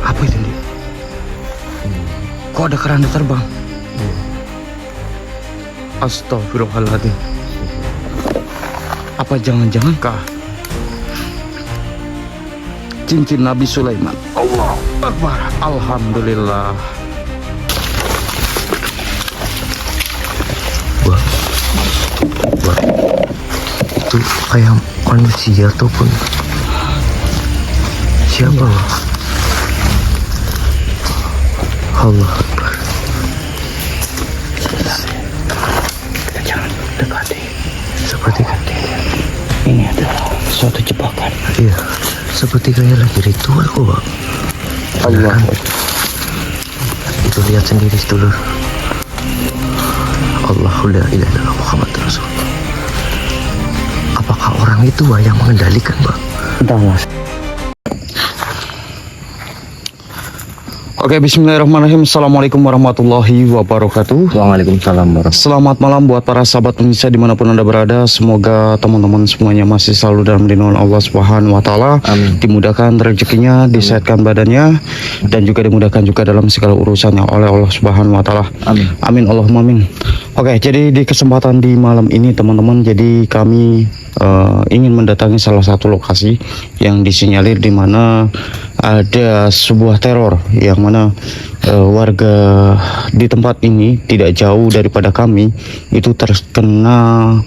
Apa itu nih? Kok ada keranda terbang? Astagfirullahaladzim. Apa jangan-jangan kah cincin Nabi Sulaiman? Allah Akbar. Alhamdulillah. Wah, itu kayak manusia ataupun siapa? Allah Akbar. Kita jangan dekati. Seperti Ini adalah suatu jebakan. iya, seperti kayak lagi ritual kok, Pak. Allah. Itu lihat sendiri dulu. Allahu la ilaha illallah Muhammad Rasul. Apakah orang itu yang mengendalikan, Pak? Entahlah. Oke, bismillahirrahmanirrahim. Assalamualaikum warahmatullahi wabarakatuh. Waalaikumsalam warahmatullahi. Selamat malam buat para sahabat pemirsa dimanapun Anda berada. Semoga teman-teman semuanya masih selalu dalam lindungan Allah Subhanahu wa Ta'ala. Dimudahkan rezekinya, disehatkan badannya, dan juga dimudahkan juga dalam segala urusannya oleh Allah Subhanahu wa Ta'ala. Amin. Amin Allahumma amin. Oke, jadi di kesempatan di malam ini teman-teman, jadi kami ingin mendatangi salah satu lokasi yang disinyalir di mana ada sebuah teror yang mana warga di tempat ini tidak jauh daripada kami itu terkena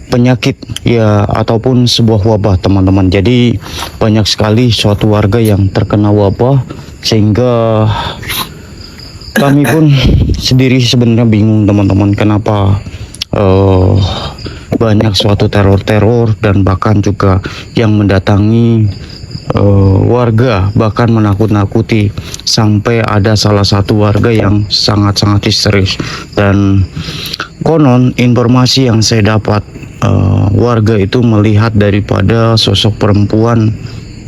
penyakit ya ataupun sebuah wabah teman-teman. Jadi banyak sekali suatu warga yang terkena wabah sehingga kami pun sendiri sebenarnya bingung teman-teman, kenapa banyak suatu teror-teror dan bahkan juga yang mendatangi warga, bahkan menakut-nakuti, sampai ada salah satu warga yang sangat-sangat histeris. Dan konon informasi yang saya dapat, warga itu melihat daripada sosok perempuan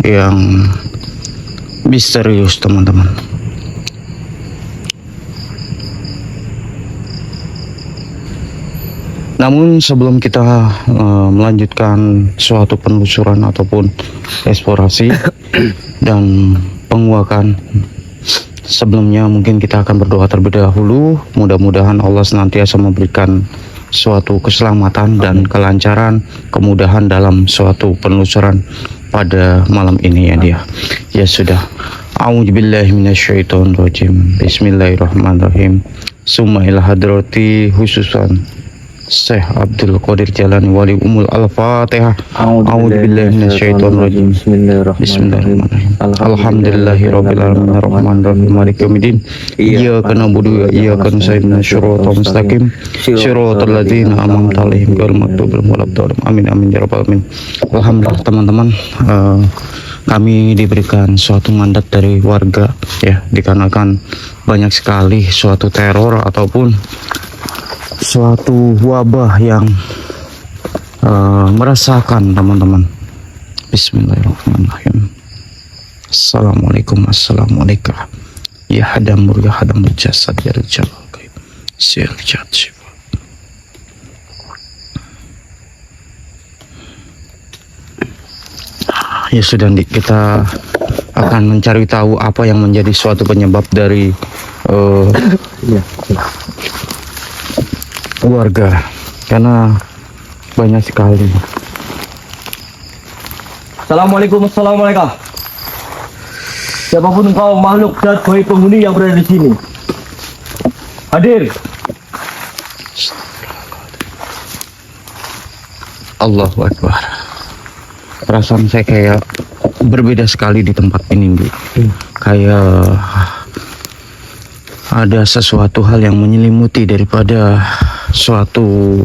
yang misterius teman-teman. Namun sebelum kita melanjutkan suatu penelusuran ataupun eksplorasi dan penguakan, sebelumnya mungkin kita akan berdoa terlebih dahulu. Mudah-mudahan Allah senantiasa memberikan suatu keselamatan dan kelancaran, kemudahan dalam suatu penelusuran pada malam ini ya dia. Ya sudah. A'udzubillahi minasyaitonirrajim. Bismillahirrahmanirrahim. Summa ila hadrati khususan Syekh Abdul Qadir Jalani Wali Umul Al-Fatihah. A'udzubillahi minasyaitonirrajim. Bismillahirrahmanirrahim. Alhamdulillahirabbil alamin arrahmanirrahim maliki yaumiddin. Iyyaka na'budu wa iyyaka nasta'in shiratal mustaqim shiratal ladzina an'amta 'alaihim ghairil maghdubi 'alaihim waladdallin. Amin amin ya rabbal alamin. Alhamdulillah teman-teman, kami diberikan suatu mandat dari warga ya, dikarenakan banyak sekali suatu teror ataupun suatu wabah yang merasakan teman-teman. Bismillahirrahmanirrahim. Assalamualaikum assalamualaikum ya hadamur ya hadamur jasad ya rijal sirjat sifat. Ya sudah, kita akan mencari tahu apa yang menjadi suatu penyebab dari warga, karena banyak sekali. Assalamualaikum. Siapapun engkau, makhluk dan baik penghuni yang berada di sini, hadir. Allahu Akbar. Perasaan saya kayak berbeda sekali di tempat ini, Bu. Kayak ada sesuatu hal yang menyelimuti daripada suatu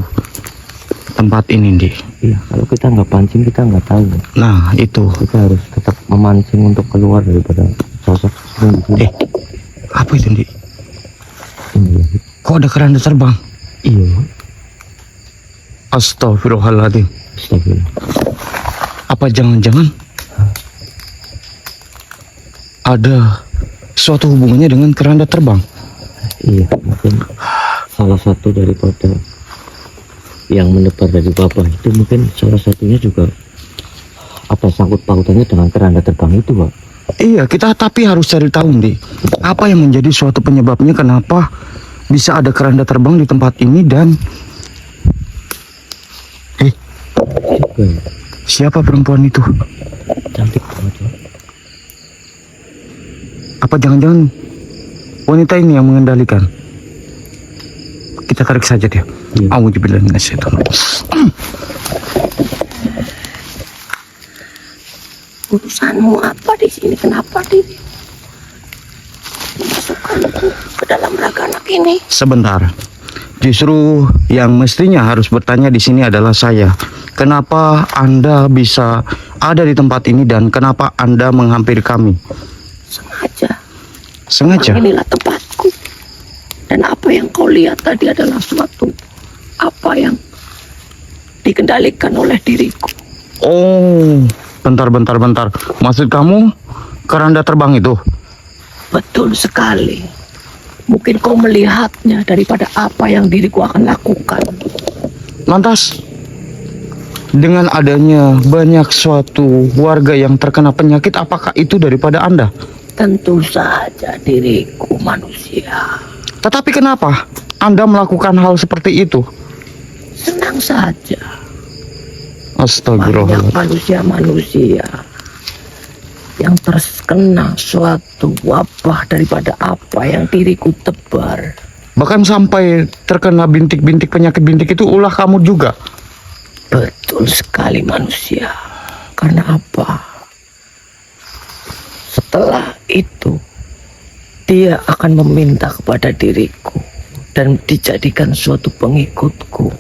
tempat ini, Di. Iya, kalau kita nggak pancing kita nggak tahu. Nah, itu. Kita harus tetap memancing untuk keluar daripada sosok ini. Apa itu, Di? Iya. Kok ada keranda terbang? Iya. Astagfirullahaladzim. Astagfirullah. Apa jangan-jangan ada suatu hubungannya dengan keranda terbang? Iya, mungkin salah satu daripada yang menebar dari wabah itu, mungkin salah satunya juga ada sangkut pautannya dengan keranda terbang itu, Pak. Iya, kita tapi harus cari tahu nih, apa yang menjadi suatu penyebabnya kenapa bisa ada keranda terbang di tempat ini dan siapa perempuan itu? Cantik banget loh. Apa jangan-jangan wanita ini yang mengendalikan? Kita tarik saja dia. Auzubillahi minasyaitonir rajim. Urusanmu apa di sini? Kenapa diri memasukkanku ke dalam raga anak ini? Sebentar. Justru yang mestinya harus bertanya di sini adalah saya. Kenapa Anda bisa ada di tempat ini dan kenapa Anda menghampiri kami? Sengaja. Sengaja? Inilah tempatku. Dan apa yang kau lihat tadi adalah suatu apa yang dikendalikan oleh diriku. Oh, bentar. Maksud kamu keranda terbang itu? Betul sekali. Mungkin kau melihatnya daripada apa yang diriku akan lakukan. Lantas, dengan adanya banyak suatu warga yang terkena penyakit, apakah itu daripada Anda? Tentu saja diriku manusia. Tetapi kenapa Anda melakukan hal seperti itu? Senang saja. Banyak Astagfirullahaladzim. manusia-manusia yang terkena suatu wabah daripada apa yang diriku tebar. Bahkan sampai terkena bintik-bintik penyakit bintik itu ulah kamu juga. Betul sekali manusia. Karena apa? Setelah itu, dia akan meminta kepada diriku dan dijadikan suatu pengikutku.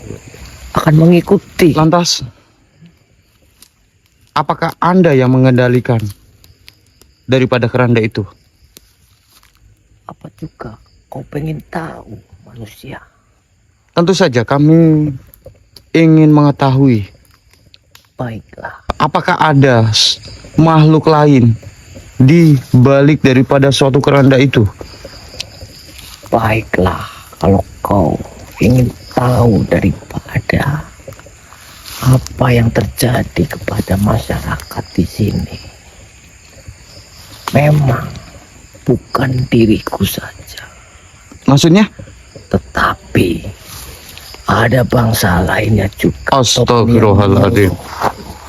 Akan mengikuti. Lantas, apakah Anda yang mengendalikan daripada keranda itu? Apa juga kau pengen tahu manusia? Tentu saja kami ingin mengetahui Baiklah. apakah ada makhluk lain di balik daripada suatu keranda itu. Baiklah, kalau kau ingin tahu daripada apa yang terjadi kepada masyarakat di sini, memang bukan diriku saja, Maksudnya? tetapi ada bangsa lainnya juga. Astagfirullahaladzim.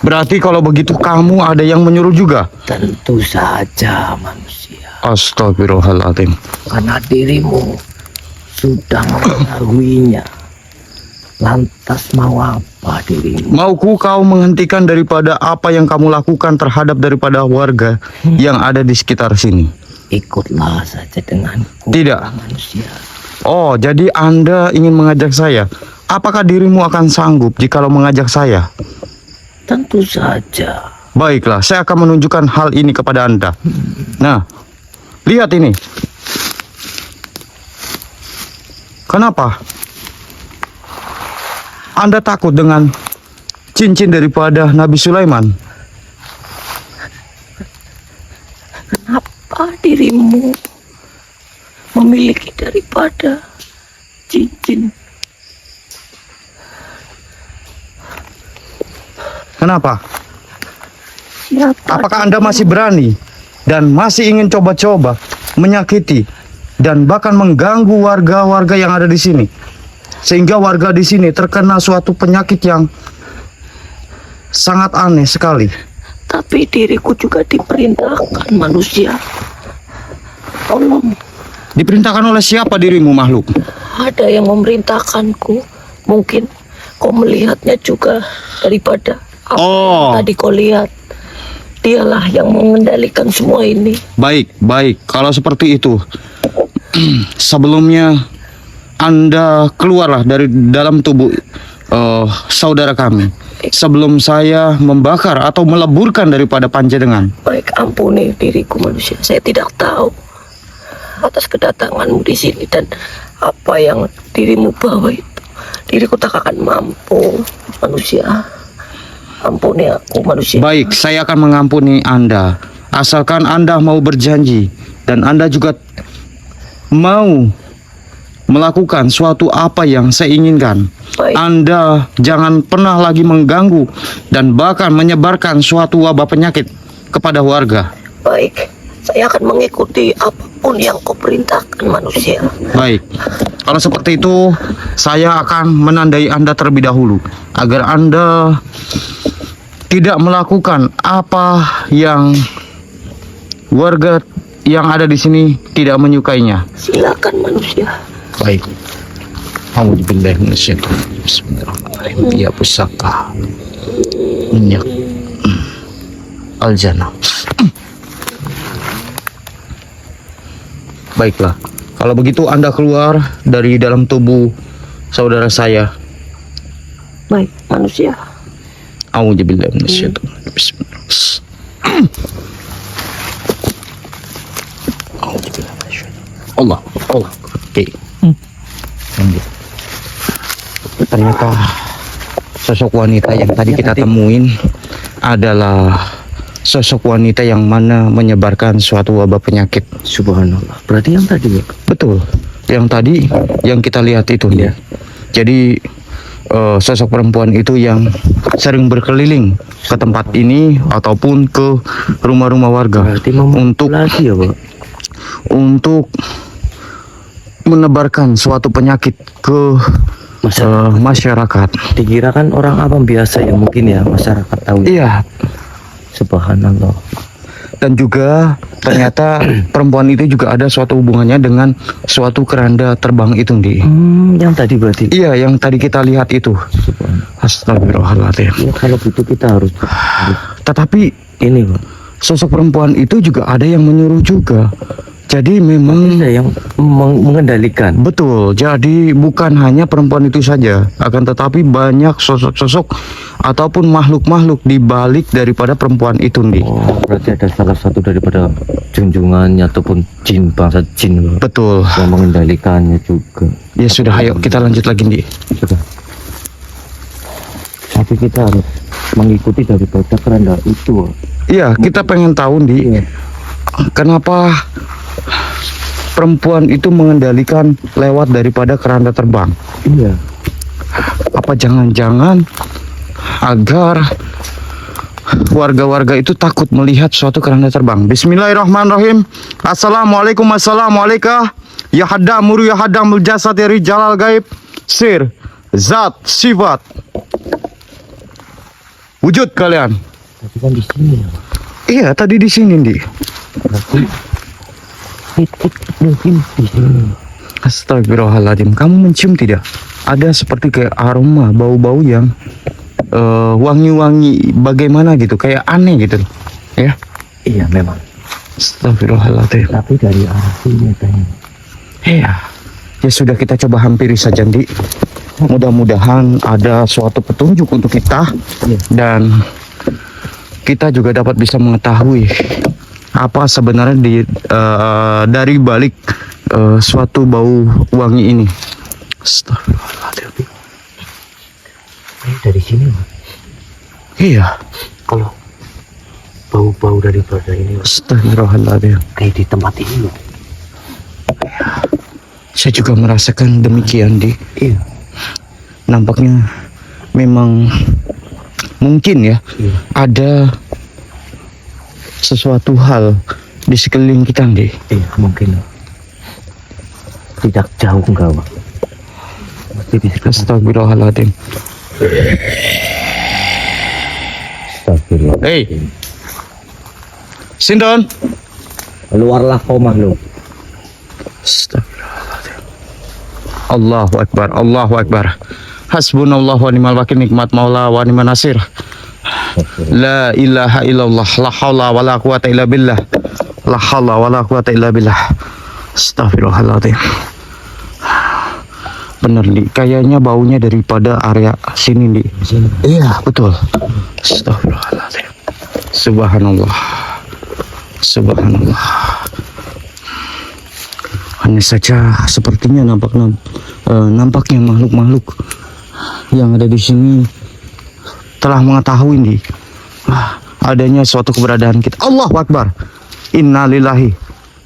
Berarti kalau begitu kamu ada yang menyuruh juga? Tentu saja manusia, Astagfirullahaladzim. karena dirimu sudah mengetahuinya. Lantas mau apa dirimu? Mauku kau menghentikan daripada apa yang kamu lakukan terhadap daripada warga yang ada di sekitar sini. Ikutlah saja denganku. Tidak. Manusia. Oh, jadi Anda ingin mengajak saya? Apakah dirimu akan sanggup jikalau mengajak saya? Tentu saja. Baiklah, saya akan menunjukkan hal ini kepada Anda. Nah, lihat ini. Kenapa Anda takut dengan cincin daripada Nabi Sulaiman? Kenapa dirimu memiliki daripada cincin? Kenapa? Siapa? Apakah Anda masih berani dan masih ingin coba-coba menyakiti dan bahkan mengganggu warga-warga yang ada di sini? Sehingga warga di sini terkena suatu penyakit yang sangat aneh sekali. Tapi diriku juga diperintahkan manusia. Tolong, Diperintahkan oleh siapa dirimu makhluk? ada yang memerintahkanku. Mungkin kau melihatnya juga daripada apa Oh. yang tadi kau lihat. Dialah yang mengendalikan semua ini. Baik. Kalau seperti itu, sebelumnya Anda keluarlah dari dalam tubuh saudara kami. Sebelum saya membakar atau meleburkan daripada panjenengan. Baik, ampuni diriku manusia. Saya tidak tahu atas kedatanganmu di sini dan apa yang dirimu bawa itu. Diriku tak akan mampu manusia. Ampuni aku manusia. Baik, saya akan mengampuni Anda. Asalkan Anda mau berjanji dan Anda juga mau melakukan suatu apa yang saya inginkan. Baik. Anda jangan pernah lagi mengganggu dan bahkan menyebarkan suatu wabah penyakit kepada warga. Baik, Saya akan mengikuti apapun yang kau perintahkan manusia. Baik, kalau seperti itu saya akan menandai Anda terlebih dahulu agar Anda tidak melakukan apa yang warga yang ada di sini tidak menyukainya. Silakan manusia. Baik. Alhamdulillah Bismillahirrahmanirrahim. Ya pusaka minyak Al-Jannah. Baiklah, kalau begitu Anda keluar dari dalam tubuh saudara saya. Baik manusia. A'udzubillahi minasyaitonir rajim. Bismillahirrahmanirrahim. A'udzubillahi minasyaitonir. Allah. Oke. Lanjut. Ternyata sosok wanita yang tadi kita temuin adalah sosok wanita yang mana menyebarkan suatu wabah penyakit. Subhanallah. Berarti yang tadi ya? Betul. Yang tadi yang kita lihat itu ya. Jadi sosok perempuan itu yang sering berkeliling ke tempat ini ataupun ke rumah-rumah warga Berarti untuk memanipulasi ya, Pak? untuk menebarkan suatu penyakit ke masyarakat. Dikira kan orang awam biasa ya, mungkin ya masyarakat tahu. Iya. Subhanallah. Dan juga ternyata perempuan itu juga ada suatu hubungannya dengan suatu keranda terbang itu, Di. Yang tadi berarti. Iya, yang tadi kita lihat itu. Subhanallah. Astagfirullahaladzim. Ya, kalau gitu kita harus Tetapi ini, Pak. sosok perempuan itu juga ada yang menyuruh juga. Jadi memang Ada yang mengendalikan. betul. Jadi bukan hanya perempuan itu saja, akan tetapi banyak sosok-sosok ataupun makhluk-makhluk di balik daripada perempuan itu, Di. Oh, berarti ada salah satu daripada junjungannya ataupun jin, bangsa jin, Pak, Betul. yang mengendalikannya juga. Ya sudah, ayo kita lanjut lagi, Di. Sudah. Tapi kita harus mengikuti daripada keranda itu. Iya, kita pengen tahu, Di. Kenapa perempuan itu mengendalikan lewat daripada keranda terbang? Iya. Apa jangan-jangan agar warga-warga itu takut melihat suatu keranda terbang? Bismillahirrahmanirrahim. Assalamualaikum warahmatullahi. Ya haddamuru ya haddamul jasad ya rijalal gaib sir zat sifat wujud kalian. Tapi kan di sini ya, Pak. Iya, tadi di sini, Di. Berarti titik mungkin di sini. Astagfirullahaladzim. Kamu mencium tidak? Ada seperti kayak aroma bau-bau yang wangi-wangi bagaimana gitu, kayak aneh gitu ya. Iya memang. Astagfirullahaladzim. Tapi dari arah sini kayaknya. Iya. Ya sudah, kita coba hampiri saja, Di. Mudah-mudahan ada suatu petunjuk untuk kita dan kita juga dapat bisa mengetahui apa sebenarnya dari balik suatu bau wangi ini. Astagfirullahaladzim. Ini dari sini, Pak. Iya. Kalau bau-bau daripada ini, Pak, Astagfirullahaladzim. kayak di tempat ini, Pak. Saya juga merasakan demikian, Di. Iya. Nampaknya memang mungkin ya Iya. ada sesuatu hal di sekeliling kita, Di. Iya mungkin. Pak. Tidak jauh enggak, Pak. Mesti di sekitar. Astagfirullahaladzim. Astagfirullah. Hei, Sindon. Keluarlah kau makhluk. Astagfirullahaladzim. Allahu Akbar, Allahu Akbar. Hasbunallah wa ni'mal wakil, nikmat maula wa ni'man nasir. La ilaha illallah, la haula wa la quwata illa billah. La haula wa la quwata illa billah. Astagfirullahaladzim. Bener, Di. Kayaknya baunya daripada area sini, Di. Sini. Iya, betul. Astagfirullahaladzim. Subhanallah. Subhanallah. Hanya saja sepertinya nampaknya makhluk-makhluk yang ada di sini telah mengetahui, Di, adanya suatu keberadaan kita. Allahu Akbar. Innalillahi.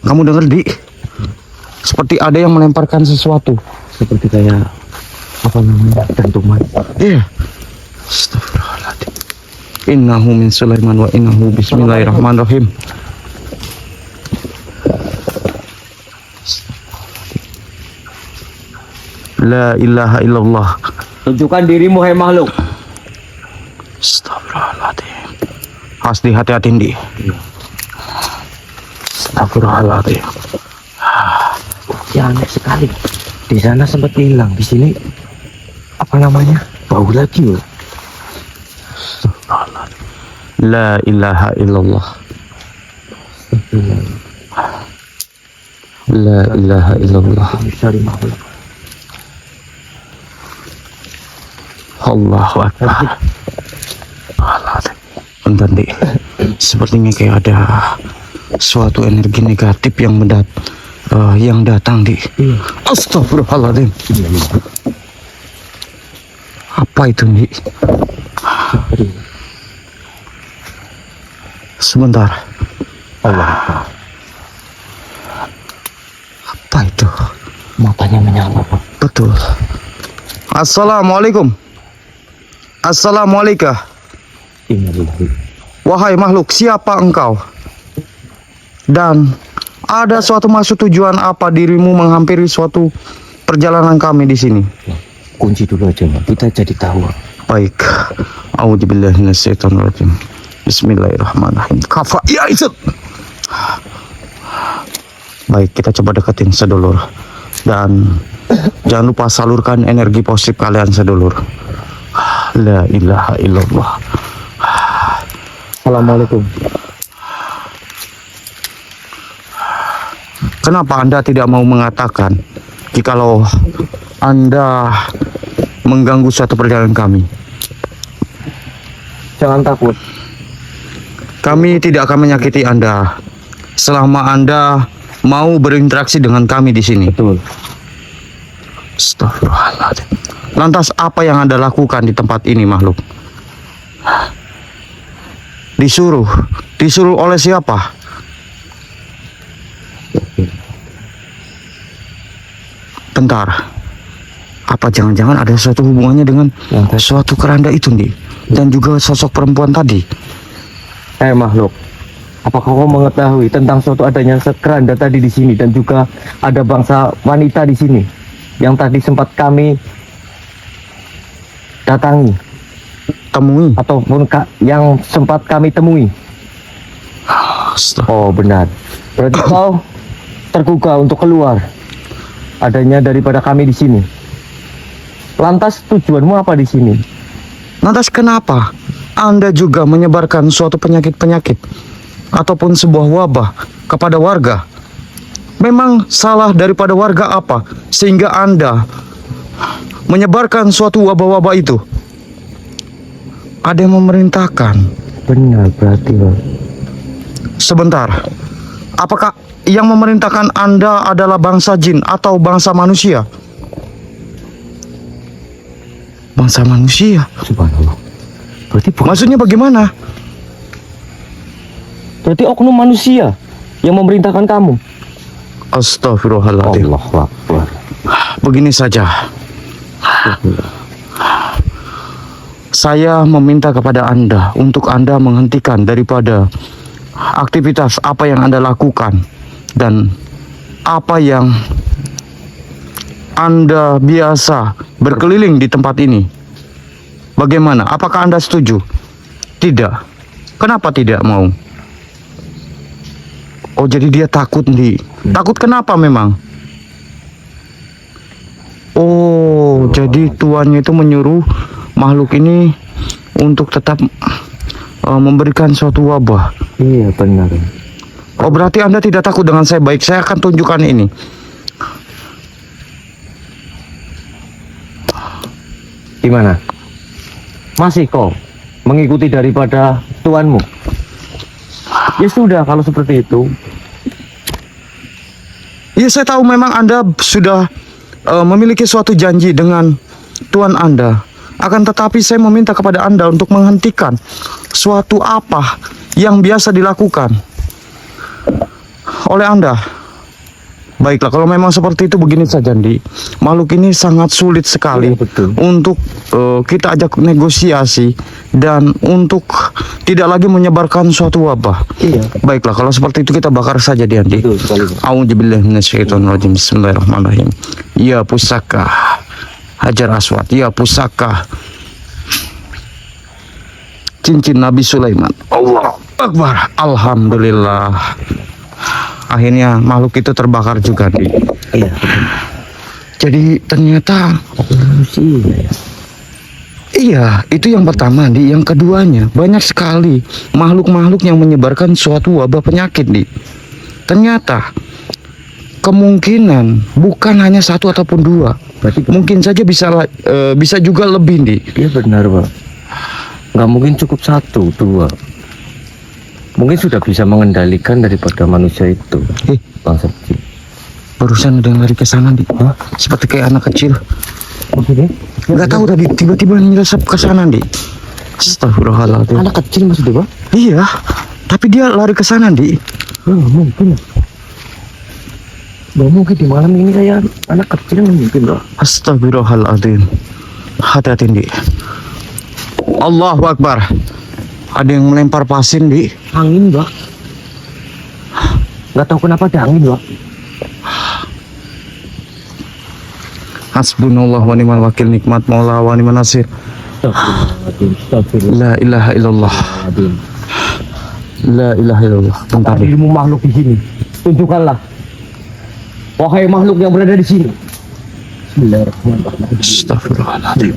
Kamu dengar, Di? Seperti ada yang melemparkan sesuatu. Seperti kayak apa namanya, dentuman. Iya. Astagfirullahaladzim. Innahu min Sulaiman wa innahu bismillahirrahmanirrahim. La ilaha illallah. Tunjukkan dirimu, hai makhluk. Astagfirullahaladzim. Pasti hati-hati, Di. Astagfirullahaladzim. Ya aneh sekali. Di sana sempat hilang, di sini apa namanya? Bau lagi loh. La ilaha illallah. La ilaha illallah. Cari makhluk. Allahu Akbar. Bentar, Di. Sepertinya kayak ada suatu energi negatif yang datang, Di. Astagfirullahaladzim. Apa itu, Di? Sebentar. Allah. Apa itu? Matanya menyala, Pak. Betul. Assalamualaikum. Assalamualaikum. Innalillahi. Wahai makhluk, siapa engkau? Dan ada suatu maksud tujuan apa dirimu menghampiri suatu perjalanan kami di sini? Kunci dulu aja, Pak. Kita jadi tahu. Baik. A'udzubillahi minasyaitonirrajim. Bismillahirrahmanirrahim. Kafa ya Izzat. Baik, kita coba deketin sedulur. Dan jangan lupa salurkan energi positif kalian sedulur. La ilaha illallah. Assalamualaikum. Kenapa Anda tidak mau mengatakan jikalau Anda mengganggu suatu perjalanan kami? Jangan takut. Kami tidak akan menyakiti Anda selama Anda mau berinteraksi dengan kami di sini. Betul. Astagfirullahaladzim. Lantas apa yang Anda lakukan di tempat ini, makhluk? Disuruh oleh siapa? Bentar. Apa jangan-jangan ada suatu hubungannya dengan suatu keranda itu, Di? Dan juga sosok perempuan tadi. Makhluk. Apakah kau mengetahui tentang suatu adanya keranda tadi di sini dan juga ada bangsa wanita di sini yang tadi sempat kami datangi Temui. ataupun yang sempat kami temui? Oh benar. Berarti kau tergugah untuk keluar adanya daripada kami di sini. Lantas tujuanmu apa di sini? Lantas kenapa Anda juga menyebarkan suatu penyakit-penyakit ataupun sebuah wabah kepada warga? Memang salah daripada warga apa sehingga Anda menyebarkan suatu wabah-wabah itu? Ada yang memerintahkan. Benar berarti, Bang. Sebentar. Apakah yang memerintahkan Anda adalah bangsa jin atau bangsa manusia? Bangsa manusia. Subhanallah. Berarti Maksudnya bagaimana? berarti oknum manusia yang memerintahkan kamu. Astagfirullahaladzim. Allahu Akbar. Begini saja. Saya meminta kepada Anda untuk Anda menghentikan daripada aktivitas apa yang Anda lakukan dan apa yang Anda biasa berkeliling di tempat ini. Bagaimana? Apakah Anda setuju? Tidak. Kenapa tidak mau? Oh, jadi dia takut, Di. Takut kenapa memang? Oh, jadi tuannya itu menyuruh makhluk ini untuk tetap memberikan suatu wabah. Iya benar. Oh, berarti Anda tidak takut dengan saya. Baik, saya akan tunjukkan ini. Gimana? Masih kau mengikuti daripada tuanmu? Ya sudah kalau seperti itu. Ya, saya tahu memang Anda sudah memiliki suatu janji dengan tuan Anda. Akan tetapi saya meminta kepada Anda untuk menghentikan suatu apa yang biasa dilakukan oleh Anda. Baiklah, kalau memang seperti itu begini saja, Di. Makhluk ini sangat sulit sekali Iya, betul. untuk kita ajak negosiasi dan untuk tidak lagi menyebarkan suatu wabah. Iya. Baiklah, kalau seperti itu kita bakar saja dia, Di. Betul sekali. A'udzubillahi minasyaitonirrajim. Bismillahirrahmanirrahim. Ya pusaka, Hajar Aswad, ya pusaka cincin Nabi Sulaiman. Allah Akbar. Alhamdulillah. Akhirnya makhluk itu terbakar juga nih. Iya. Jadi ternyata Manusia ya. iya, itu yang pertama nih. Yang keduanya, banyak sekali makhluk-makhluk yang menyebarkan suatu wabah penyakit nih. Ternyata kemungkinan bukan hanya satu ataupun dua, Berarti mungkin saja bisa juga lebih nih. iya benar Pak. Nggak mungkin cukup 1, 2. Mungkin sudah bisa mengendalikan daripada manusia itu. Bangsa kecil. Barusan ada yang lari ke sana nih. Seperti kayak anak kecil. Maksudnya? Nggak tahu tadi tiba-tiba nyelesap ke sana nih. Astagfirullahaladzim. Anak kecil maksudnya Pak? Iya, tapi dia lari ke sana nih. Nggak mungkin. Nggak mungkin di malam ini saya anak kecil nggak mungkin Pak. Astagfirullahaladzim. Hati-hati nih. Allahu Akbar. Ada yang melempar pasir nih. Angin Pak. Nggak tahu kenapa ada angin Pak. Hasbunallah wa ni'mal wakil, nikmat maula wa ni'man nasir. Astagfirullahaladzim. Astagfirullahaladzim. La ilaha illallah. La ilaha illallah. Bentar nih. Dirimu makhluk di sini. Tunjukkanlah. Wahai makhluk yang berada di sini. Bismillahirrahmanirrahim. Astagfirullahaladzim.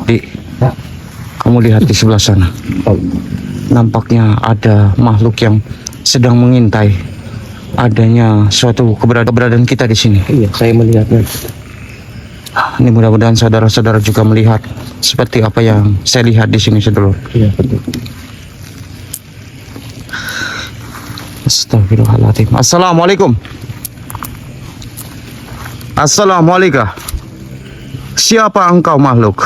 Di, Ya. kamu lihat di sebelah sana. Nampaknya ada makhluk yang sedang mengintai adanya suatu keberadaan kita di sini. Iya, saya melihatnya. Ini mudah-mudahan saudara-saudara juga melihat seperti apa yang saya lihat di sini, sedulur. Iya, betul. Astagfirullahaladzim. Assalamualaikum. Assalamualaikum. Siapa engkau makhluk?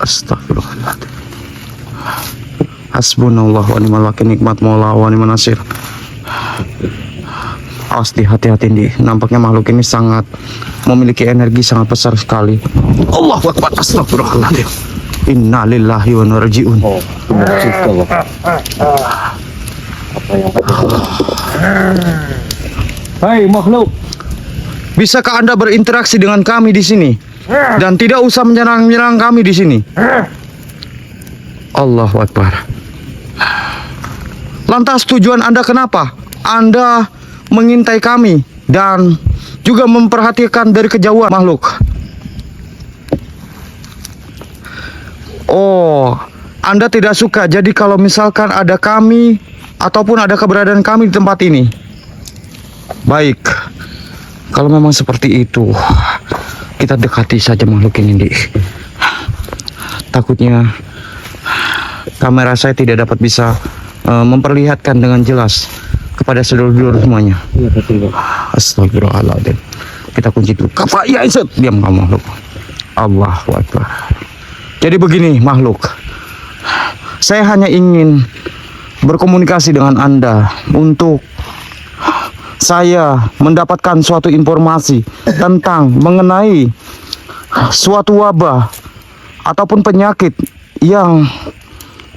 Astagfirullahaladzim. Hasbunallah wa ni'mal wakil, nikmat maula wa ni'man nasir. Awas, hati-hati nih. Nampaknya makhluk ini sangat memiliki energi sangat besar sekali. Allahu Akbar. Astagfirullahaladzim. Inna lillahi wa inna ilaihi raji'un. Oh, benar juga Pak. Apa yang Hai makhluk. Bisakah Anda berinteraksi dengan kami di sini dan tidak usah menyerang kami di sini? Allahu Akbar. Lantas tujuan Anda kenapa? Anda mengintai kami dan juga memperhatikan dari kejauhan makhluk. Oh, Anda tidak suka. Jadi kalau misalkan ada kami ataupun ada keberadaan kami di tempat ini. Baik. Kalau memang seperti itu, kita dekati saja makhluk ini, Dik. Takutnya kamera saya tidak dapat bisa memperlihatkan dengan jelas kepada sedulur-sedulur semuanya. Iya, betul Pak. Astagfirullahaladzim. Kita kunci dulu. Kafa ya Iset. Diam kamu makhluk. Allahu Akbar. Jadi begini makhluk. Saya hanya ingin berkomunikasi dengan Anda untuk saya mendapatkan suatu informasi tentang mengenai suatu wabah ataupun penyakit yang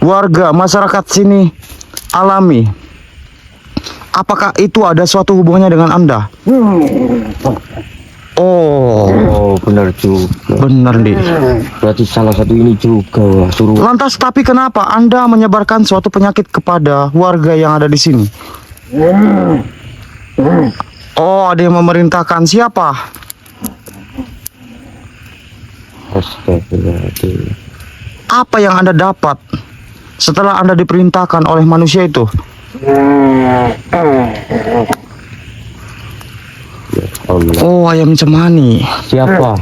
warga masyarakat sini alami. Apakah itu ada suatu hubungannya dengan Anda? Oh, benar juga. benar nih. Berarti salah satu ini juga suruh. Lantas tapi kenapa Anda menyebarkan suatu penyakit kepada warga yang ada di sini? Oh, ada yang memerintahkan. Siapa? Astagfirullahaladzim. Apa yang Anda dapat setelah Anda diperintahkan oleh manusia itu? Ya Allah. Oh, ayam cemani. Siapa?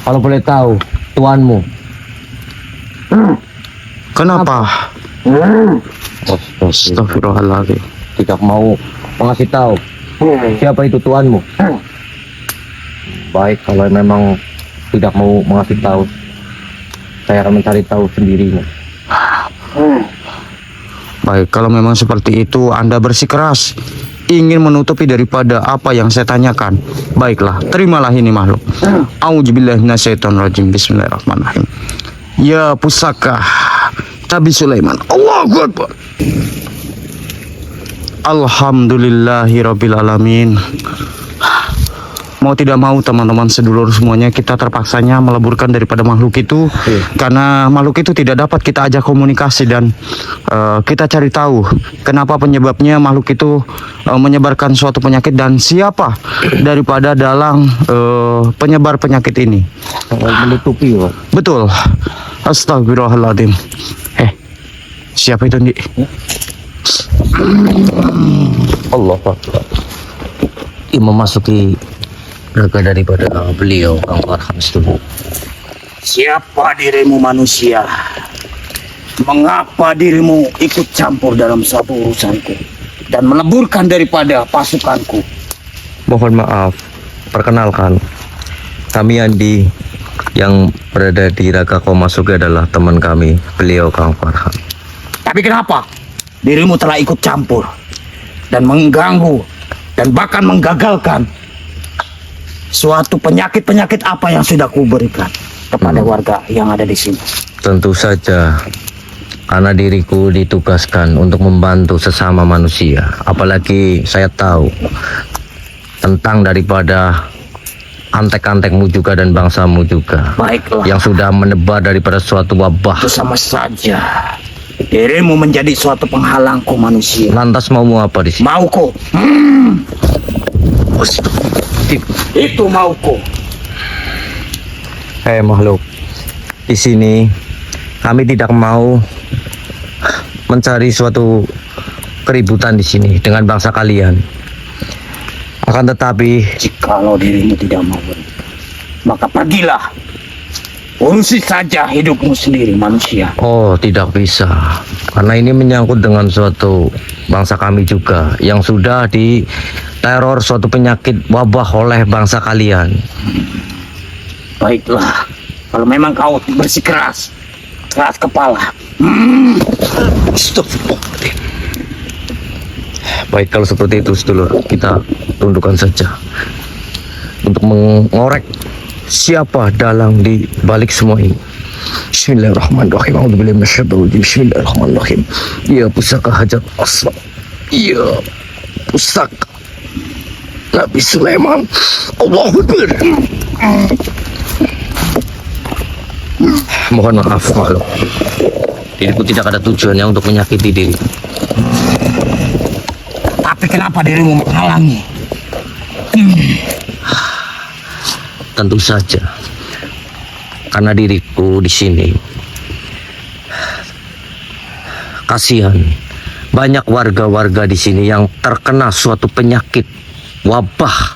Kalau boleh tahu, tuanmu. Kenapa? Astagfirullahaladzim. Tidak mau mengasih tahu. Siapa itu tuanmu? Baik, kalau memang tidak mau mengasih tahu, saya akan mencari tahu sendiri. Baik, kalau memang seperti itu Anda bersikeras ingin menutupi daripada apa yang saya tanyakan. Baiklah, terimalah ini makhluk. A'udzubillahi minasyaitonirrajim. Bismillahirrahmanirrahim. Ya pusaka Nabi Sulaiman. Allahu Akbar. Alhamdulillahirabbil alamin. mau tidak mau teman-teman sedulur semuanya, kita terpaksanya meleburkan daripada makhluk itu. Karena makhluk itu tidak dapat kita ajak komunikasi, dan kita cari tahu kenapa penyebabnya makhluk itu menyebarkan suatu penyakit, dan siapa daripada dalang penyebar penyakit ini. Menutupi, Pak. Betul. Astagfirullahaladzim. Siapa itu, Ndi? Allah Akbar. Memasuki raga daripada beliau Kang Farhan dulu. Siapa dirimu manusia? Mengapa dirimu ikut campur dalam suatu urusanku dan meleburkan daripada pasukanku? Mohon maaf, perkenalkan, kami Andi yang berada di raga kau masuki adalah teman kami, beliau Kang Farhan. Tapi kenapa dirimu telah ikut campur dan mengganggu dan bahkan menggagalkan suatu penyakit-penyakit apa yang sudah kuberikan kepada warga yang ada di sini? Tentu saja karena diriku ditugaskan untuk membantu sesama manusia. Apalagi saya tahu tentang daripada antek-antekmu juga dan bangsamu juga. Baiklah. Yang sudah menebar daripada suatu wabah. Itu sama saja. Dirimu menjadi suatu penghalangku manusia. Lantas maumu apa di sini? Mauku. Itu mauku. Hei makhluk, di sini kami tidak mau mencari suatu keributan di sini dengan bangsa kalian. Akan tetapi, Jikalau dirimu tidak mau, maka pergilah. Urusi saja hidupmu sendiri manusia. oh tidak bisa, karena ini menyangkut dengan suatu bangsa kami juga yang sudah diteror suatu penyakit wabah oleh bangsa kalian. Baiklah, kalau memang kau bersikeras, keras kepala. Stop. Baik, kalau seperti itu sedulur, kita tundukkan saja untuk mengorek siapa dalang di balik semua ini. Bismillahirrahmanirrahim. A'udzubillahi minasyaitonir rajim. Bismillahirrahmanirrahim. Ya pusaka Hajar Aswad. Ya pusaka Nabi Sulaiman. Allahu Akbar. Mohon maaf makhluk. Diriku tidak ada tujuannya untuk menyakiti diri. Tapi kenapa dirimu menghalangi? Tentu saja karena diriku di sini kasihan banyak warga-warga di sini yang terkena suatu penyakit wabah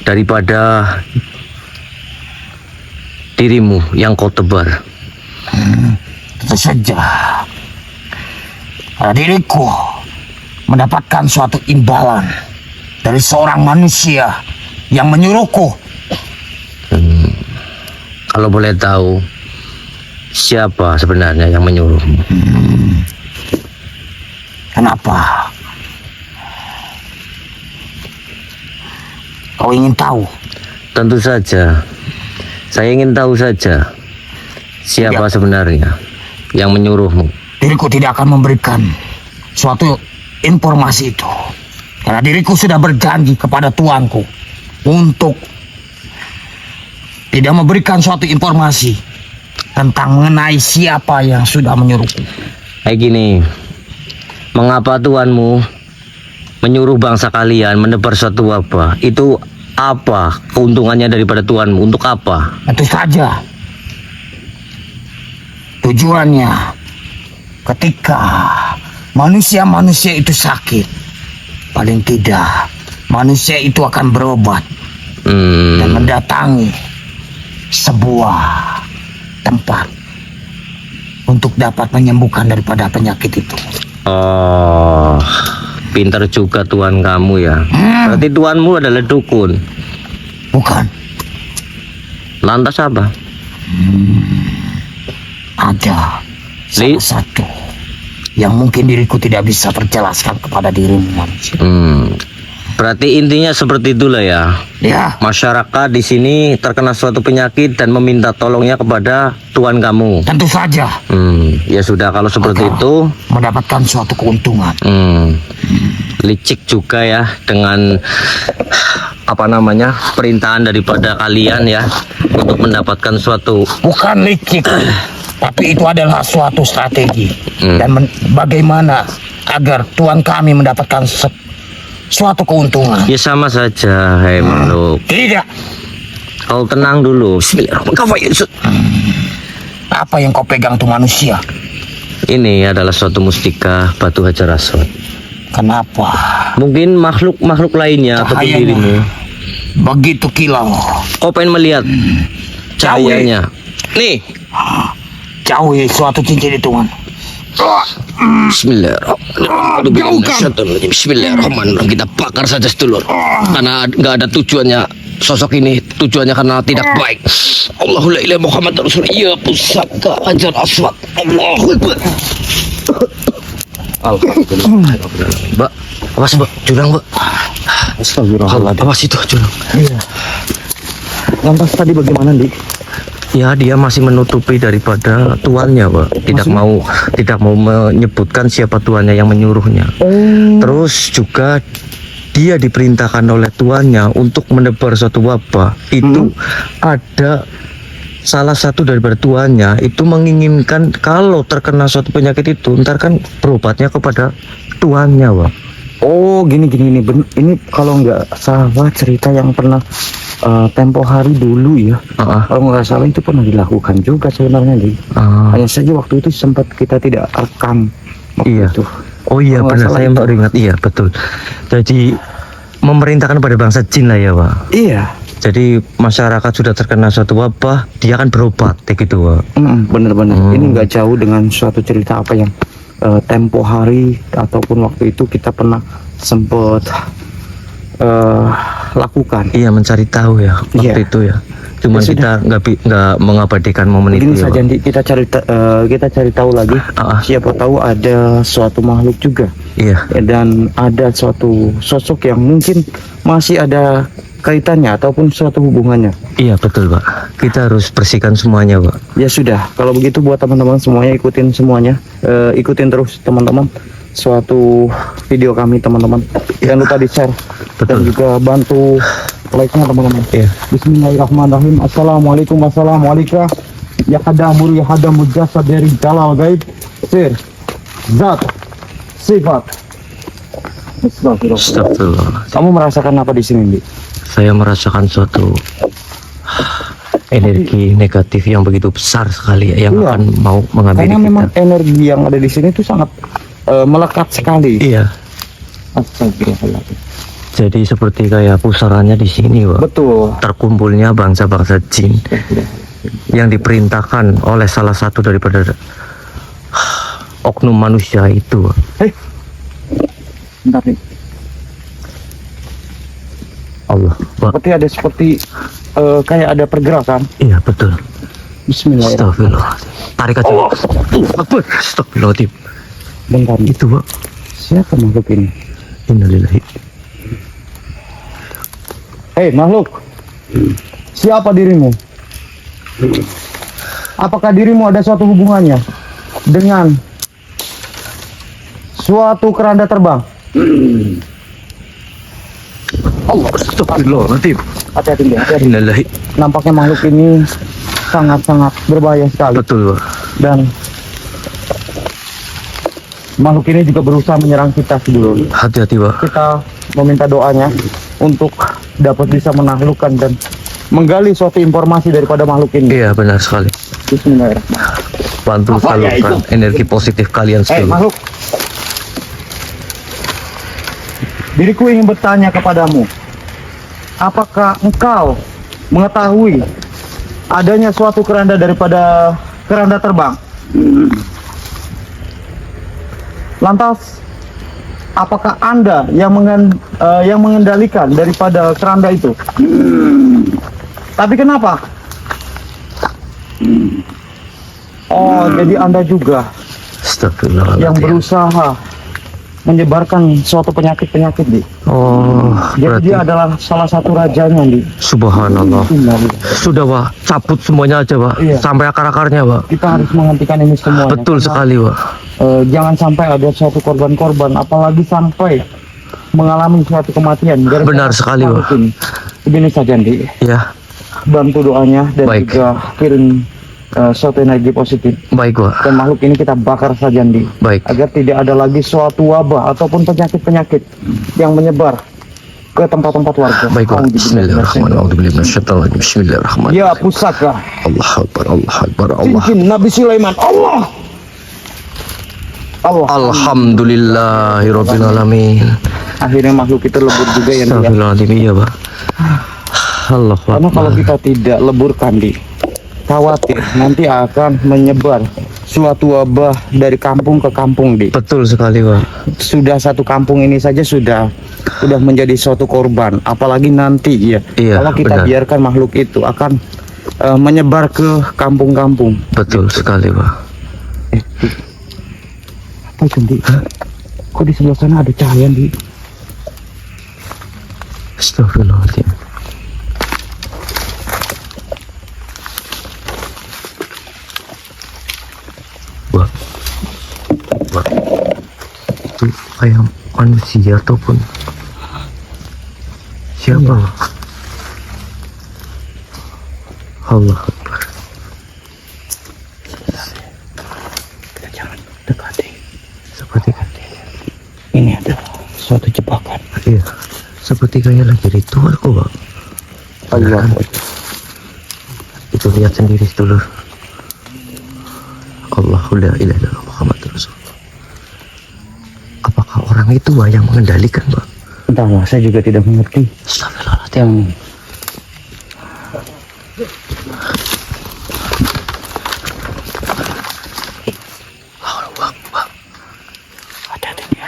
daripada dirimu yang kau tebar. Tentu saja. Karena diriku mendapatkan suatu imbalan dari seorang manusia yang menyuruhku. Kalau boleh tahu, siapa sebenarnya yang menyuruhmu? Kenapa? Kau ingin tahu? Tentu saja. Saya ingin tahu saja siapa sebenarnya yang menyuruhmu. Diriku tidak akan memberikan suatu informasi itu. Karena diriku sudah berjanji kepada tuanku untuk tidak memberikan suatu informasi tentang mengenai siapa yang sudah menyuruhku. Kayak gini, mengapa tuanmu menyuruh bangsa kalian menebar suatu wabah? Itu apa keuntungannya daripada tuanmu? Untuk apa? Tentu saja tujuannya ketika manusia-manusia itu sakit, paling tidak manusia itu akan berobat dan mendatangi sebuah tempat untuk dapat menyembuhkan daripada penyakit itu. Oh, pintar juga tuan kamu ya. Berarti tuanmu adalah dukun. Bukan, Lantas apa? ada salah satu yang mungkin diriku tidak bisa perjelaskan kepada dirimu manusia. Berarti intinya seperti itulah ya. Ya, Masyarakat di sini terkena suatu penyakit dan meminta tolongnya kepada tuan kamu. tentu saja Ya sudah, kalau seperti Maka itu mendapatkan suatu keuntungan. licik juga ya dengan perintahan daripada kalian ya untuk mendapatkan suatu Bukan licik, tapi itu adalah suatu strategi. Dan bagaimana agar tuan kami mendapatkan suatu keuntungan. ya sama saja. Hei makhluk, Tidak, kau tenang dulu. Bismillahirrahmanirrahim. apa yang kau pegang tuh manusia? Ini adalah suatu mustika batu hajar aswad. Kenapa? Mungkin makhluk lainnya ataupun Cahayanya dirimu. begitu kilau. Kau pengen melihat cahayanya. Nih, Jauhi suatu cincin itu, Man. Bismillahirrahmanirrahim. Bismillahirrahmanirrahim. Kita bakar saja sedulur. Karena nggak ada tujuannya sosok ini. Tujuannya karena tidak baik. Allahu la ilaha Muhammad Rasulullah. Ya pusaka hajar aswad. Allahu Akbar. Alhamdulillah. Mbak, awas mbak, jurang mbak. Astagfirullahaladzim. Awas itu jurang. Lantas tadi bagaimana, Dik? Ya, dia masih menutupi daripada tuannya, Pak. Tidak mau menyebutkan siapa tuannya yang menyuruhnya. Terus juga dia diperintahkan oleh tuannya untuk menebar suatu wabah. Itu ada salah satu daripada tuannya itu menginginkan kalau terkena suatu penyakit itu ntar kan berobatnya kepada tuannya, Pak. Oh, gini. Ini kalau nggak salah cerita yang pernah tempo hari dulu ya. Kalau nggak salah itu pernah dilakukan juga sebenarnya, Dik. Hanya saja waktu itu sempat kita tidak rekam. Iya. Itu. Oh iya Kalau nggak benar, salah saya itu. baru ingat. Iya betul. Jadi memerintahkan pada bangsa jin lah ya, Pak. Iya. Jadi masyarakat sudah terkena suatu wabah, dia akan berobat kayak gitu, Pak. Bener-bener. Ini nggak jauh dengan suatu cerita apa yang tempo hari ataupun waktu itu kita pernah sempat lakukan. Iya, mencari tahu ya waktu Iya. itu ya. Cuman Ya kita nggak mengabadikan momen Begini itu ya, saja, Pak. Dik, kita cari tahu lagi. Siapa tahu ada suatu makhluk juga. Iya. Ya, dan ada suatu sosok yang mungkin masih ada kaitannya ataupun suatu hubungannya. Iya betul, Pak. Kita harus bersihkan semuanya, Pak. Ya sudah, kalau begitu buat teman-teman semuanya ikutin semuanya. Ikutin terus teman-teman suatu video kami, teman-teman. Jangan lupa di-share dan Betul. juga bantu like-nya, teman-teman. Iya. Bismillahirrahmanirrahim. Assalamualaikum warahmatullahi wabarakatuh. Ya hadamur ya hadamul jasad dari jalal gaib sir zat sifat. Astagfirullah. Astagfirullah. Kamu merasakan apa di sini, Dik? Saya merasakan suatu energi negatif yang begitu besar sekali ya, yang Iya. akan mau mengambil Karena kita. memang energi yang ada di sini itu sangat melekat sekali. Iya. Astagfirullahaladzim. Jadi seperti kayak pusarannya di sini, Pak. Betul. Terkumpulnya bangsa-bangsa jin yang diperintahkan oleh salah satu daripada oknum manusia itu, Pak. Bentar nih. Allah, Pak. Seperti kayak ada pergerakan. Iya betul. Bismillahirrahmanirrahim. Astagfirullah. Tarik aja. Akbar. Astagfirullahaladzim. Bentar nih. Itu, Pak. Siapa makhluk ini? Innalillahi. Hei makhluk, siapa dirimu? Apakah dirimu ada suatu hubungannya dengan suatu keranda terbang? Allah, astagfirullahaladzim. Hati-hati, Dik, hati-hati. Innalillahi. Nampaknya makhluk ini sangat-sangat berbahaya sekali. Betul, Pak. Dan makhluk ini juga berusaha menyerang kita dulu. Hati-hati, Pak. Kita meminta doanya untuk dapat bisa menaklukkan dan menggali suatu informasi daripada makhluk ini. Iya benar sekali. Bismillahirrahmanirrahim. Bantu salurkan energi positif kalian sekali. Makhluk, diriku ingin bertanya kepadamu, apakah engkau mengetahui adanya suatu keranda daripada keranda terbang? Lantas, apakah Anda yang mengendalikan daripada keranda itu? Tapi kenapa? Oh, jadi Anda juga Astagfirullahaladzim. yang berusaha menyebarkan suatu penyakit-penyakit, Di. Oh, Jadi berarti dia adalah salah satu rajanya, Di. subhanallah. Innalillah. Sudah, Pak. Cabut semuanya aja, Pak. Iya. Sampai akar-akarnya, Pak. Kita harus menghentikan ini semuanya. Betul Karena, sekali, Pak. jangan sampai ada suatu korban-korban, apalagi sampai mengalami suatu kematian. Gara-gara Benar sekali, makhluk Pak. ini. begini saja Andi, Ya, bantu doanya dan Baik. juga kirim suatu energi positif. baik Wak. Dan makhluk ini kita bakar saja Andi, Baik. agar tidak ada lagi suatu wabah ataupun penyakit-penyakit yang menyebar ke tempat-tempat warga. Baik Wak. Bismillahirrahmanirrahim. Bismillahirrahmanirrahim. Ya pusaka Allah Akbar, Allah Akbar, Allah. cincin Nabi Sulaiman, Allah Alhamdulillahirabbil alamin. akhirnya makhluk itu lebur juga ya Andi, ya. Astagfirullahaladzim, iya Pak. Allah Karena kalau Akbar. kita tidak leburkan di khawatir nanti akan menyebar suatu wabah dari kampung ke kampung di. Betul sekali Pak. Sudah satu kampung ini saja sudah menjadi suatu korban, apalagi nanti ya. Iya, Kalau kita benar. biarkan makhluk itu akan menyebar ke kampung-kampung. Betul sekali Pak. Apa itu Di? Kok di sebelah sana ada cahaya Di? Astagfirullahaladzim. Wah, wah, itu kayak manusia ataupun siapa? Wah? Allah Akbar. Kita jangan dekati. Seperti kan? Ini adalah suatu jebakan. Iya, seperti kayak lagi ritual kok Pak. Allah. Itu lihat sendiri dulu. Allahu la ilaha illallah Muhammad Rasulullah. Apakah orang itu Pak yang mengendalikan Pak? Entahlah, saya juga tidak mengerti. Astagfirullahaladzim. Yang Allahu Akbar.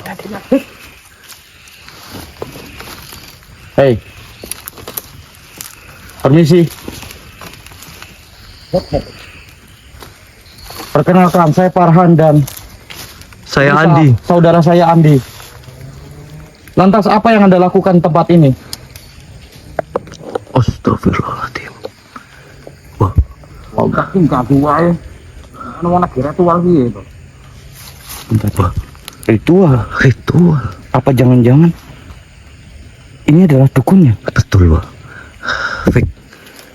hati-hati. Hei, permisi. Perkenalkan, saya Farhan dan Saya ini Andi. saudara saya Andi. Lantas apa yang Anda lakukan di tempat ini? Astagfirullahaladzim. Wah, wah, Ritual. ritual. Apa jangan-jangan ini adalah dukunnya? Betul Pak. Fik,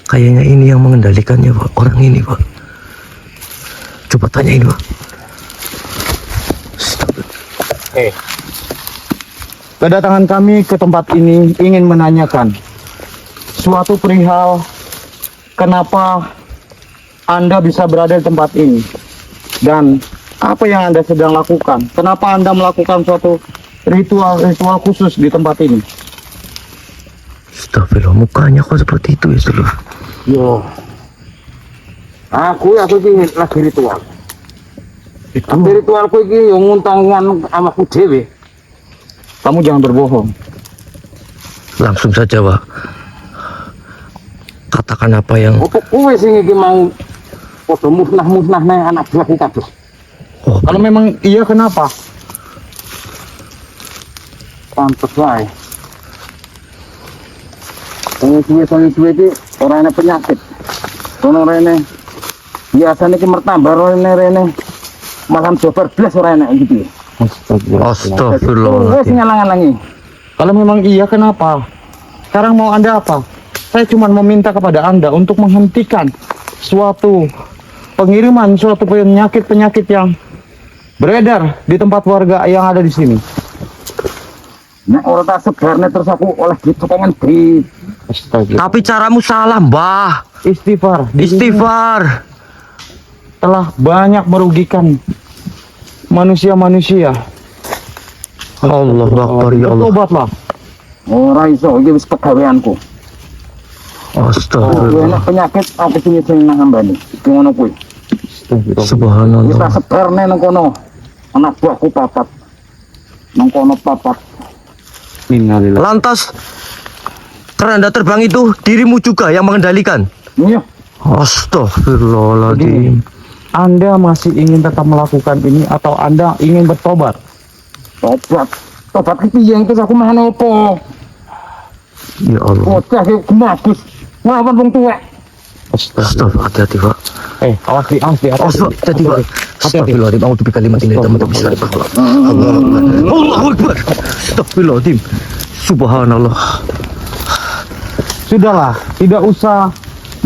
kayaknya ini yang mengendalikannya Pak. Orang ini Pak. Coba tanyain Pak. Astagfirullah. Kedatangan kami ke tempat ini ingin menanyakan suatu perihal kenapa Anda bisa berada di tempat ini dan apa yang Anda sedang lakukan. Kenapa Anda melakukan suatu ritual khusus di tempat ini? Astagfirullah, mukanya kok seperti itu ya seluruh. Yo. Aku iki lagi ritual. Tapi ritualku iki yo nguntangan awakku dhewe. Kamu jangan berbohong. Langsung saja Pak. Katakan apa yang... Opo kowe sing iki mau padha musnah-musnah nang anak buahku kabeh. Oh, Kalau memang iya, kenapa? Pantes wae. Soalnya iki ora ana penyakit. Sono rene biasane ki mertambah rene makan jobar blas ora enak gitu. Wes Astagfirullahaladzim. ngalang-alangi. Kalau memang iya, kenapa? Sekarang mau Anda apa? Saya cuma meminta kepada Anda untuk menghentikan suatu pengiriman suatu penyakit-penyakit yang beredar di tempat warga yang ada di sini. Nek ora tak sebarne terus aku oleh dipotongan di Astaga. Tapi caramu salah Mbah. Istighfar. Di sini Istighfar. telah banyak merugikan manusia-manusia. Allah Akbar ya Allah. Bertobatlah. ora iso iki wis pegaweanku. Astagfirullah. Enak penyakit aku sing nang ambane. Iki ngono kuwi. Wis Subhanallah. tak sebarne nang kono. Anak buahku papat. Nang kono papat. Innalillahi. Lantas keranda terbang itu dirimu juga yang mengendalikan. Iya. Astagfirullahaladzim. Anda masih ingin tetap melakukan ini atau Anda ingin bertobat? Tobat. Tobat iki piye terus aku mahan opo? Ya Allah. Bocah iki gemas. Nglawan wong tuwek. Astagfirullah. Hati-hati Pak. Awas di. Hati-hati Pak. Astagfirullahaladzim. Aku tuh kalimat ini teman-teman. Allahu Akbar. Astagfirullahaladzim. Subhanallah. Sudahlah, tidak usah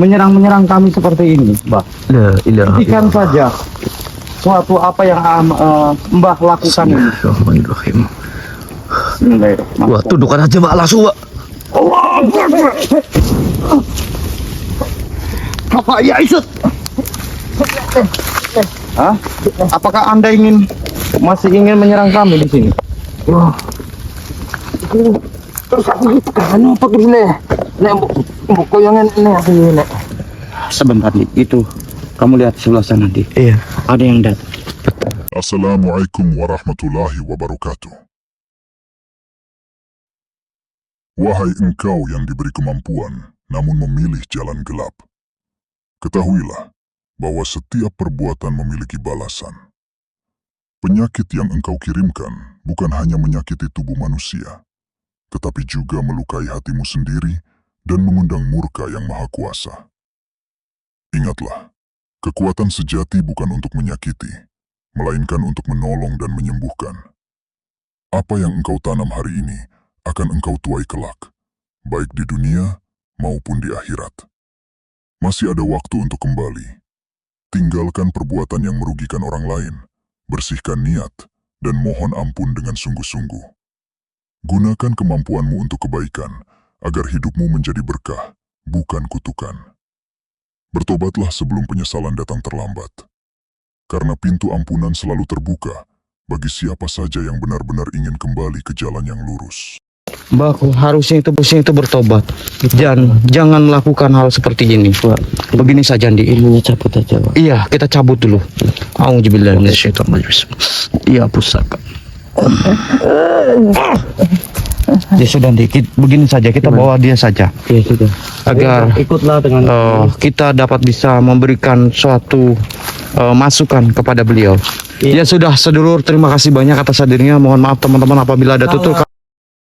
menyerang kami seperti ini, Mbah. La ilaha Hentikan saja suatu apa yang Mbah lakukan ini. Bismillahirrahmanirrahim. Bismillahirrahmanirrahim. Wah, tundukkan aja Mbak langsung, Mbak. Apa ya Isut? Hah? Apakah Anda masih ingin menyerang kami di sini? Terus aku kan apa gini? Nek mbok koyangan ini aku ini. Sebentar, Di. Itu kamu lihat sebelah sana, Di. Iya. Ada yang datang. Assalamualaikum warahmatullahi wabarakatuh. Wahai engkau yang diberi kemampuan, namun memilih jalan gelap. Ketahuilah bahwa setiap perbuatan memiliki balasan. Penyakit yang engkau kirimkan bukan hanya menyakiti tubuh manusia, tetapi juga melukai hatimu sendiri dan mengundang murka yang maha kuasa. Ingatlah, kekuatan sejati bukan untuk menyakiti, melainkan untuk menolong dan menyembuhkan. Apa yang engkau tanam hari ini akan engkau tuai kelak, baik di dunia maupun di akhirat. Masih ada waktu untuk kembali. Tinggalkan perbuatan yang merugikan orang lain, bersihkan niat, dan mohon ampun dengan sungguh-sungguh. Gunakan kemampuanmu untuk kebaikan, agar hidupmu menjadi berkah, bukan kutukan. Bertobatlah sebelum penyesalan datang terlambat. Karena pintu ampunan selalu terbuka bagi siapa saja yang benar-benar ingin kembali ke jalan yang lurus. Mbak, harusnya itu bertobat. Jangan melakukan hal seperti ini. Begini saja, Di. Ilmunya cabut aja, Pak. Iya, kita cabut dulu. Auzubillahi minasyaitonir rajim. Iya, pusaka. Ya sudah, Di. Begini saja, kita bawa dia saja. Iya, sudah. Agar Ikutlah dengan kita dapat bisa memberikan suatu masukan kepada beliau. Ya sudah, sedulur, terima kasih banyak atas hadirnya. Mohon maaf teman-teman apabila ada tutur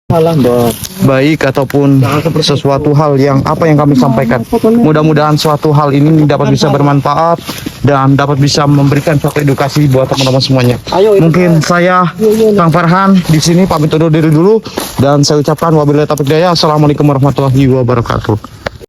salah, Mbak. baik ataupun sesuatu hal yang kami sampaikan. Mudah-mudahan suatu hal ini dapat bisa bermanfaat dan dapat bisa memberikan suatu edukasi buat teman-teman semuanya. Mungkin saya Kang Farhan di sini pamit undur diri dulu dan saya ucapkan wabillahi taufiq hidayah. Assalamualaikum warahmatullahi wabarakatuh.